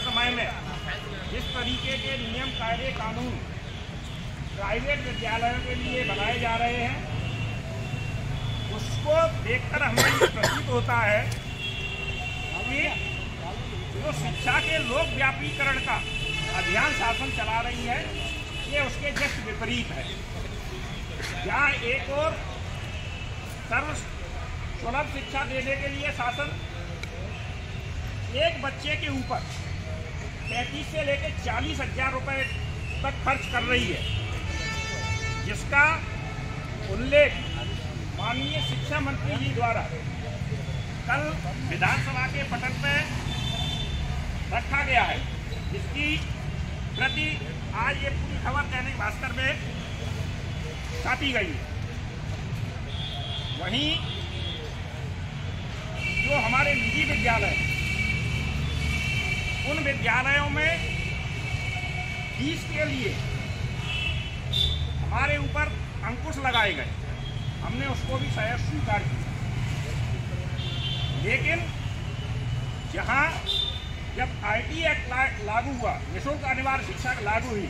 समय में जिस तरीके के नियम कायदे कानून प्राइवेट विद्यालयों के लिए बनाए जा रहे हैं, उसको देखकर हमें ये प्रतीत होता है कि जो शिक्षा के लोक व्यापीकरण का अभियान शासन चला रही है, ये उसके जस्ट विपरीत है। जहाँ एक और सर्व सुलभ शिक्षा देने के लिए शासन एक बच्चे के ऊपर 35 से लेकर 40,000 रुपये तक खर्च कर रही है, जिसका उल्लेख माननीय शिक्षा मंत्री जी द्वारा कल विधानसभा के पटल पर रखा गया है, जिसकी प्रति आज ये पूरी खबर दैनिक भास्कर में छापी गई है। वहीं जो हमारे निजी विद्यालय, उन विद्यालयों में फीस के लिए हमारे ऊपर अंकुश लगाए गए, हमने उसको भी शायद स्वीकार किया। लेकिन जहां जब आईटी एक्ट लागू हुआ, निःशुल्क अनिवार्य शिक्षा लागू हुई,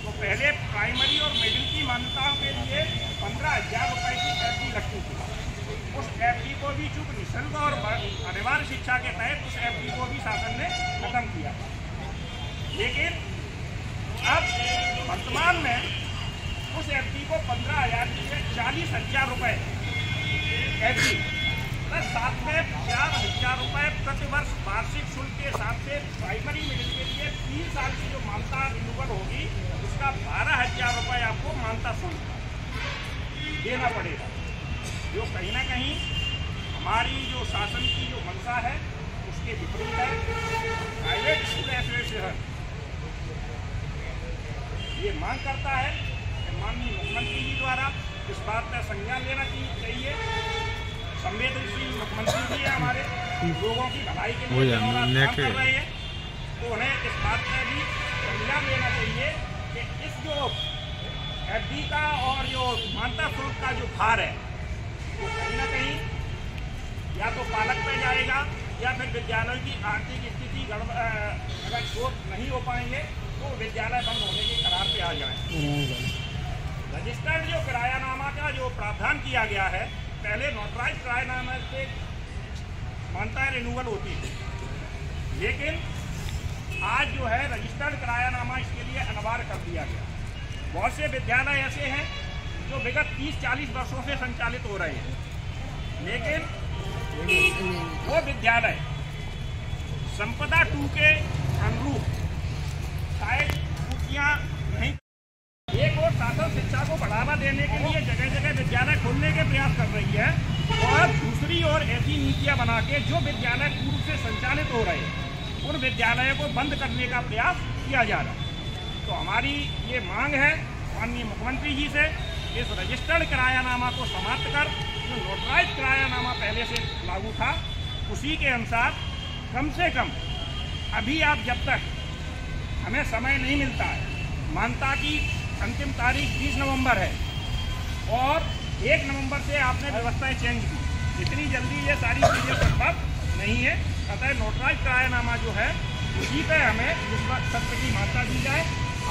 तो पहले प्राइमरी और मिडिल की मान्यताओं के लिए 15,000 रुपये की एफडी लगती थी। उस एफडी को भी चूंकि निःशुल्क और अनिवार्य शिक्षा के तहत उस एफडी को भी शासन ने खत्म किया। लेकिन अब वर्तमान में उस एफडी को 15,000 से 40,000 रुपये एफडी प्लस साथ में 4,000 रुपये प्रति वर्ष वार्षिक शुल्क के साथ से प्राइमरी मिडिल के लिए 3 साल की जो मान्यता रिन्यूअल होगी, उसका 12,000 रुपये आपको मान्यता शुल्क देना पड़ेगा, जो कहीं ना कहीं हमारी जो शासन की जो मंशा है उसके विपरीत है। प्राइवेट स्कूल एसोसिएशन ये मांग करता है कि माननीय मुख्यमंत्री जी द्वारा इस बात का संज्ञान लेना चाहिए। संवेदनशील मुख्यमंत्री जी है हमारे, लोगों की भलाई के लिए काम कर रहे हैं, तो उन्हें इस बात का भी संज्ञान लेना चाहिए कि इस जो एफडी का और जो मान्यता शुल्क का जो भार है, वो कहीं ना कहीं या तो पालक पे जाएगा या फिर विद्यालयों की आर्थिक स्थिति अगर शोध नहीं हो पाएंगे तो विद्यालय बंद होने के करार पे आ जाए। रजिस्टर्ड जो किरायानामा का जो प्रावधान किया गया है, पहले नोटराइज किरायानामा से मान्यता रिन्यूअल होती थी, लेकिन आज जो है रजिस्टर्ड किरायानामा इसके लिए अनिवार्य कर दिया गया। बहुत से विद्यालय ऐसे हैं जो विगत 30-40 वर्षों से संचालित हो रहे हैं, लेकिन वो विद्यालय संपदा 2 के अनुरूप शायद पूर्तियाँ नहीं। एक और शासन शिक्षा को बढ़ावा देने के लिए जगह जगह विद्यालय खोलने के प्रयास कर रही है, और दूसरी ओर ऐसी नीतियाँ बना के जो विद्यालय पूर्व से संचालित हो रहे हैं उन विद्यालयों को बंद करने का प्रयास किया जा रहा है। तो हमारी ये मांग है माननीय मुख्यमंत्री जी से, इस रजिस्टर्ड किरायानामा को समाप्त कर जो नोटराइज किरायानामा पहले से लागू था उसी के अनुसार कम से कम अभी आप जब तक हमें समय नहीं मिलता है, मान्यता की अंतिम तारीख 20 नवंबर है और 1 नवंबर से आपने व्यवस्थाएं चेंज की, इतनी जल्दी ये सारी चीज़ें संभव नहीं है। अतः नोटराइज किरायानामा जो है उसी पे हमें इस वक्त सत्र की मान्यता दी जाए,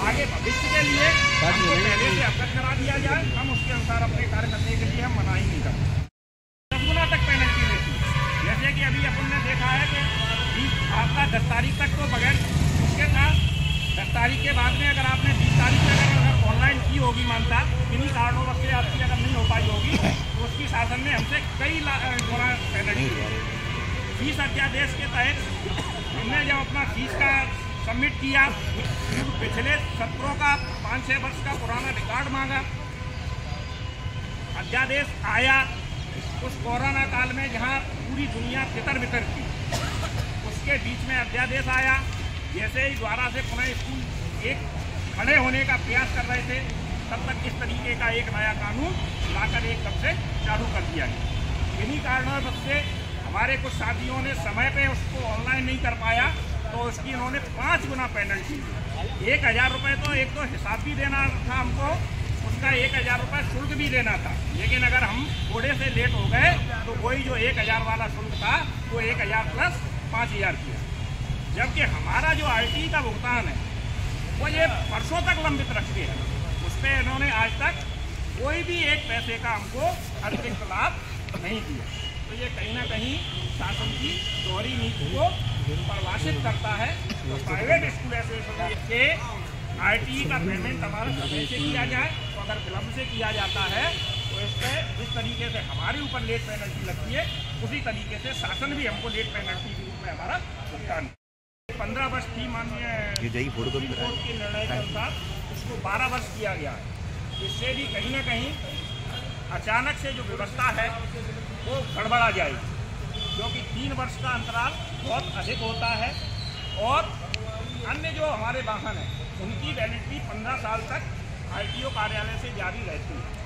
आगे भविष्य के लिए हमको पहले से अवगत करा दिया जाए, हम उसके अनुसार अपने कार्य करने के लिए हम मनाही नहीं करते। 10 तक पेनल्टी लेती है, जैसे कि अभी अपन ने देखा है कि आपका 10 तारीख तक तो बगैर उसके था, 10 तारीख के बाद में अगर आपने 20 तारीख तक अगर ऑनलाइन की होगी मान्यता, किन्हीं कारणों से आपकी अगर नहीं हो पाई होगी, तो उसकी शासन ने हमसे कई गुना पेनल्टी ली। फीस अध्यादेश के तहत हमने जब अपना फीस का सबमिट किया, पिछले सत्रों का 5-6 वर्ष का पुराना रिकॉर्ड मांगा, अध्यादेश आया उस कोरोना काल में जहां पूरी दुनिया तितर बितर थी, उसके बीच में अध्यादेश आया। जैसे ही द्वारा से पुनः स्कूल एक खड़े होने का प्रयास कर रहे थे, तब तक इस तरीके का एक नया कानून लाकर एक तब से चालू कर दिया गया। इन्हीं कारणों से हमारे कुछ साथियों ने समय पे उसको ऑनलाइन नहीं कर पाया, तो उसकी इन्होंने 5 गुना पेनल्टी दी। 1,000 रुपये तो एक तो हिसाब भी देना था हमको, उसका 1,000 रुपये शुल्क भी देना था, लेकिन अगर हम थोड़े से लेट हो गए तो वही जो 1,000 वाला शुल्क था वो 1,000 प्लस 5,000 किया। जबकि हमारा जो RTE का भुगतान है वो ये वर्षों तक लंबित रखते हैं। उस पर इन्होंने आज तक कोई भी एक पैसे का हमको अतिरिक्त लाभ नहीं दिया। तो ये कहीं ना कहीं शासन की दोहरी नीति को परिभाषित करता है। तो प्राइवेट स्कूल एसोसिएशन के RTE का पेमेंट हमारा समय से किया जाए, तो अगर विलम्ब से किया जाता है तो इस पर जिस तरीके से हमारे ऊपर लेट पेनल्टी लगती है उसी तरीके से शासन भी हमको लेट पेनल्टी के रूप में हमारा भुगतान 15 वर्ष थी माननीय सुप्रीम कोर्ट के निर्णय के अनुसार उसको 12 वर्ष किया गया है। इससे भी कहीं ना कहीं अचानक से जो व्यवस्था है वो गड़बड़ा जाएगी, क्योंकि 3 वर्ष का अंतराल बहुत अधिक होता है और अन्य जो हमारे वाहन हैं उनकी वैलिडिटी 15 साल तक RTO कार्यालय से जारी रहती है।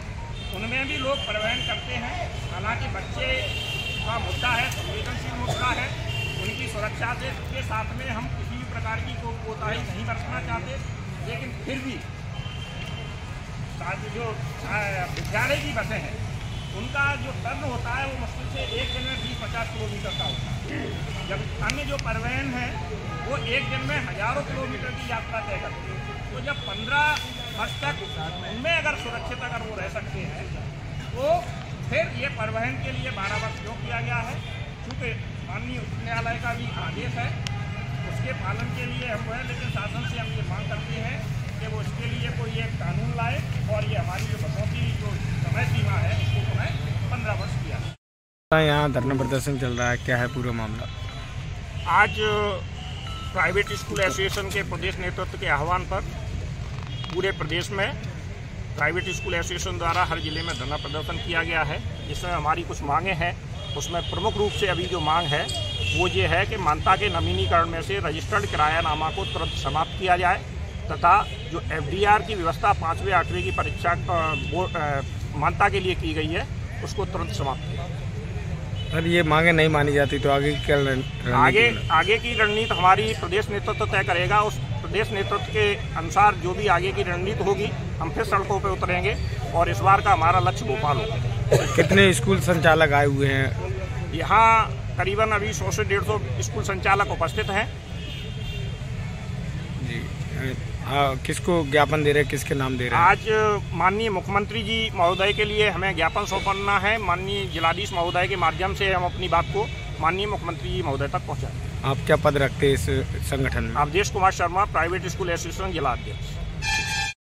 उनमें भी लोग परिवहन करते हैं। हालांकि बच्चे का मुद्दा है, संवेदनशील मुद्दा है, उनकी सुरक्षा के साथ में हम किसी भी प्रकार की कोताही नहीं बरतना चाहते, लेकिन फिर भी जो विद्यालय की बसें हैं उनका जो टर्न होता है वो मुश्किल से एक दिन में 20-50 किलोमीटर का होता है, जब अन्य जो परिवहन है वो एक दिन में हजारों किलोमीटर की यात्रा तय करते हैं। तो जब 15 वर्ष तक उनमें अगर सुरक्षित अगर वो रह सकते हैं तो फिर ये परिवहन के लिए 12 वर्ष क्यों किया गया है? क्योंकि माननीय उच्च न्यायालय का भी आदेश है, उसके पालन के लिए हम है, लेकिन शासन से हम ये मांग करते हैं कि वो इसके लिए कोई एक कानून लाए और ये हमारी जो बसों की जो समय सीमा है उसको पुनः 15 वर्ष किया जाए। यहाँ धरना प्रदर्शन चल रहा है, क्या है पूरा मामला? आज प्राइवेट स्कूल एसोसिएशन के प्रदेश नेतृत्व के आह्वान पर पूरे प्रदेश में प्राइवेट स्कूल एसोसिएशन द्वारा हर जिले में धरना प्रदर्शन किया गया है, जिसमें हमारी कुछ मांगें हैं। उसमें प्रमुख रूप से अभी जो मांग है वो ये है कि मान्यता के नवीनीकरण में से रजिस्टर्ड किरायानामा को तुरंत समाप्त किया जाए तथा जो FDR की व्यवस्था 5वीं 8वीं की परीक्षा मान्यता के लिए की गई है उसको तुरंत समाप्त किया। सर ये मांगे नहीं मानी जाती तो आगे क्या आगे की रणनीति हमारी प्रदेश नेतृत्व तय करेगा। उस प्रदेश नेतृत्व के अनुसार जो भी आगे की रणनीति होगी हम फिर सड़कों पर उतरेंगे और इस बार का हमारा लक्ष्य भोपाल होगा। कितने स्कूल संचालक आए हुए हैं? यहाँ करीबन अभी 100 से 150 स्कूल संचालक उपस्थित हैं। जी किसको ज्ञापन दे रहे हैं, किसके नाम दे रहे हैं? आज माननीय मुख्यमंत्री जी महोदय के लिए हमें ज्ञापन सौंपना है। माननीय जिलाधीश महोदय के माध्यम से हम अपनी बात को माननीय मुख्यमंत्री जी महोदय तक पहुँचाएं। आप क्या पद रखते हैं इस संगठन में? Awadhesh Kumar Sharma, private school association जिला अध्यक्ष।